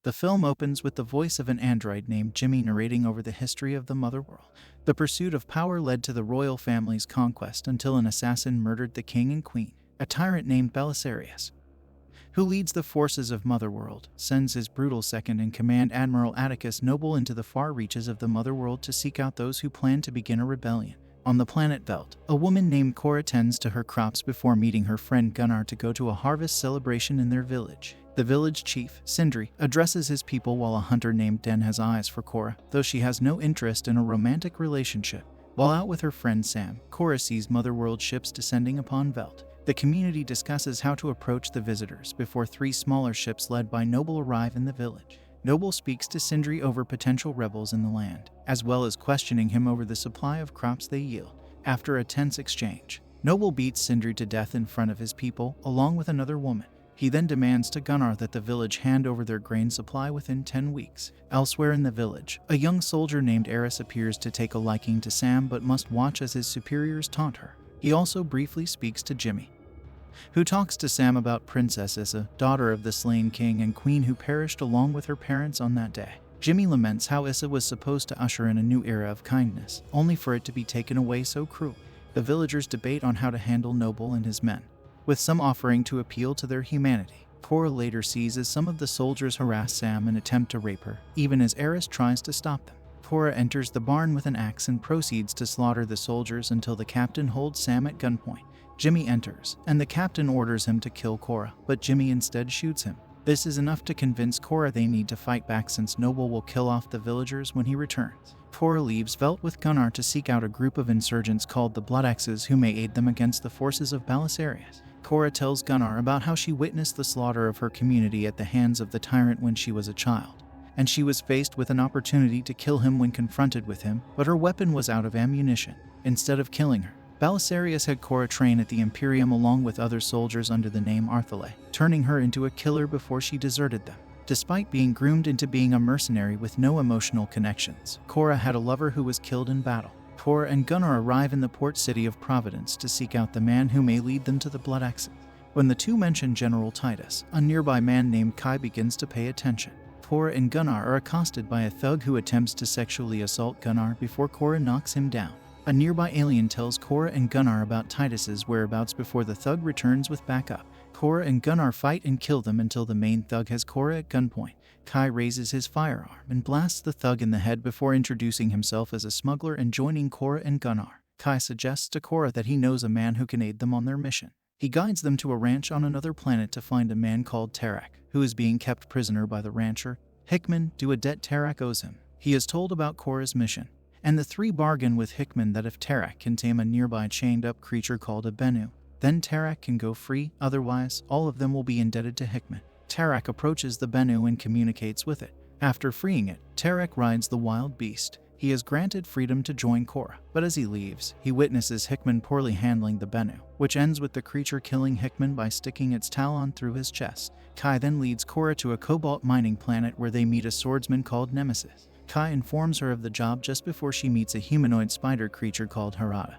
The film opens with the voice of an android named Jimmy narrating over the history of the Motherworld. The pursuit of power led to the royal family's conquest until an assassin murdered the king and queen. A tyrant named Balisarius, who leads the forces of Motherworld, sends his brutal second-in-command Admiral Atticus Noble into the far reaches of the Motherworld to seek out those who plan to begin a rebellion. On the planet Velt, a woman named Cora tends to her crops before meeting her friend Gunnar to go to a harvest celebration in their village. The village chief, Sindri, addresses his people while a hunter named Den has eyes for Cora, though she has no interest in a romantic relationship. While out with her friend Sam, Cora sees Motherworld ships descending upon Velt. The community discusses how to approach the visitors before 3 smaller ships led by Noble arrive in the village. Noble speaks to Sindri over potential rebels in the land, as well as questioning him over the supply of crops they yield. After a tense exchange, Noble beats Sindri to death in front of his people, along with another woman. He then demands to Gunnar that the village hand over their grain supply within 10 weeks. Elsewhere in the village, a young soldier named Eris appears to take a liking to Sam but must watch as his superiors taunt her. He also briefly speaks to Jimmy, who talks to Sam about Princess Issa, daughter of the slain king and queen who perished along with her parents on that day. Jimmy laments how Issa was supposed to usher in a new era of kindness, only for it to be taken away so cruelly. The villagers debate on how to handle Noble and his men, with some offering to appeal to their humanity. Cora later sees as some of the soldiers harass Sam and attempt to rape her, even as Eris tries to stop them. Cora enters the barn with an axe and proceeds to slaughter the soldiers until the captain holds Sam at gunpoint. Jimmy enters, and the captain orders him to kill Cora, but Jimmy instead shoots him. This is enough to convince Cora they need to fight back since Noble will kill off the villagers when he returns. Cora leaves Velt with Gunnar to seek out a group of insurgents called the Bloodexes who may aid them against the forces of Balisarius. Cora tells Gunnar about how she witnessed the slaughter of her community at the hands of the tyrant when she was a child, and she was faced with an opportunity to kill him when confronted with him, but her weapon was out of ammunition. Instead of killing her, Balisarius had Cora train at the Imperium along with other soldiers under the name Arthale, turning her into a killer before she deserted them. Despite being groomed into being a mercenary with no emotional connections, Cora had a lover who was killed in battle. Cora and Gunnar arrive in the port city of Providence to seek out the man who may lead them to the Bloodexes. When the two mention General Titus, a nearby man named Kai begins to pay attention. Cora and Gunnar are accosted by a thug who attempts to sexually assault Gunnar before Cora knocks him down. A nearby alien tells Cora and Gunnar about Titus's whereabouts before the thug returns with backup. Cora and Gunnar fight and kill them until the main thug has Cora at gunpoint. Kai raises his firearm and blasts the thug in the head before introducing himself as a smuggler and joining Cora and Gunnar. Kai suggests to Cora that he knows a man who can aid them on their mission. He guides them to a ranch on another planet to find a man called Tarak, who is being kept prisoner by the rancher, Hickman, due a debt Tarak owes him. He is told about Cora's mission, and the three bargain with Hickman that if Tarak can tame a nearby chained-up creature called a Bennu, then Tarak can go free, otherwise all of them will be indebted to Hickman. Tarak approaches the Bennu and communicates with it. After freeing it, Tarak rides the wild beast. He is granted freedom to join Cora, but as he leaves, he witnesses Hickman poorly handling the Bennu, which ends with the creature killing Hickman by sticking its talon through his chest. Kai then leads Cora to a cobalt mining planet where they meet a swordsman called Nemesis. Kai informs her of the job just before she meets a humanoid spider creature called Harada,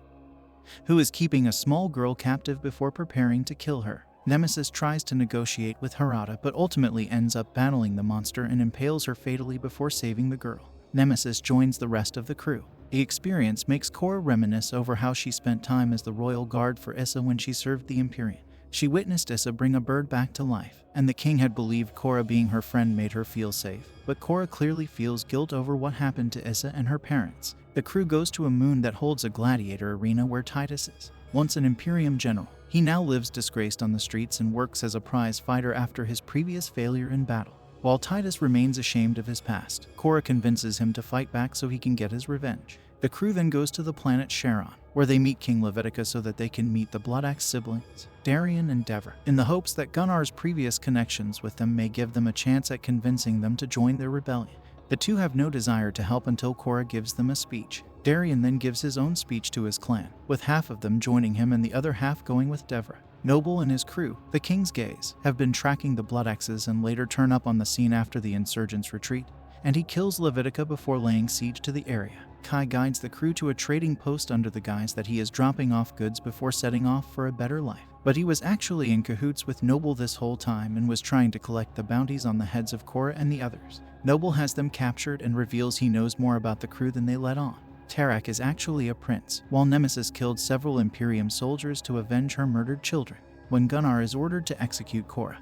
who is keeping a small girl captive before preparing to kill her. Nemesis tries to negotiate with Harada but ultimately ends up battling the monster and impales her fatally before saving the girl. Nemesis joins the rest of the crew. The experience makes Cora reminisce over how she spent time as the royal guard for Issa when she served the Imperium. She witnessed Issa bring a bird back to life, and the king had believed Cora being her friend made her feel safe, but Cora clearly feels guilt over what happened to Issa and her parents. The crew goes to a moon that holds a gladiator arena where Titus is. Once an Imperium general, he now lives disgraced on the streets and works as a prize fighter after his previous failure in battle. While Titus remains ashamed of his past, Cora convinces him to fight back so he can get his revenge. The crew then goes to the planet Charon, where they meet King Levitica so that they can meet the Bloodaxe siblings, Darian and Dever, in the hopes that Gunnar's previous connections with them may give them a chance at convincing them to join their rebellion. The two have no desire to help until Cora gives them a speech. Darian then gives his own speech to his clan, with half of them joining him and the other half going with Devra. Noble and his crew, the King's Gaze, have been tracking the Bloodexes and later turn up on the scene after the insurgents retreat, and he kills Levitica before laying siege to the area. Kai guides the crew to a trading post under the guise that he is dropping off goods before setting off for a better life. But he was actually in cahoots with Noble this whole time and was trying to collect the bounties on the heads of Korra and the others. Noble has them captured and reveals he knows more about the crew than they let on. Tarak is actually a prince, while Nemesis killed several Imperium soldiers to avenge her murdered children. When Gunnar is ordered to execute Korra,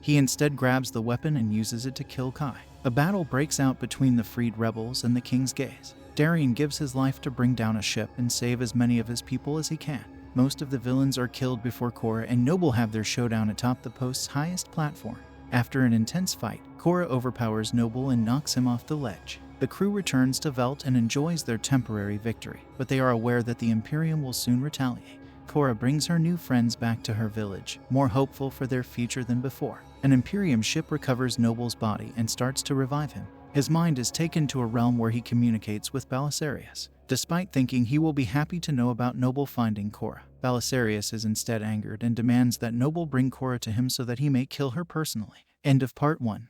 he instead grabs the weapon and uses it to kill Kai. A battle breaks out between the freed rebels and the King's Gaze. Darien gives his life to bring down a ship and save as many of his people as he can. Most of the villains are killed before Korra and Noble have their showdown atop the post's highest platform. After an intense fight, Korra overpowers Noble and knocks him off the ledge. The crew returns to Velt and enjoys their temporary victory, but they are aware that the Imperium will soon retaliate. Korra brings her new friends back to her village, more hopeful for their future than before. An Imperium ship recovers Noble's body and starts to revive him. His mind is taken to a realm where he communicates with Balisarius. Despite thinking he will be happy to know about Noble finding Korra, Balisarius is instead angered and demands that Noble bring Korra to him so that he may kill her personally. End of Part 1.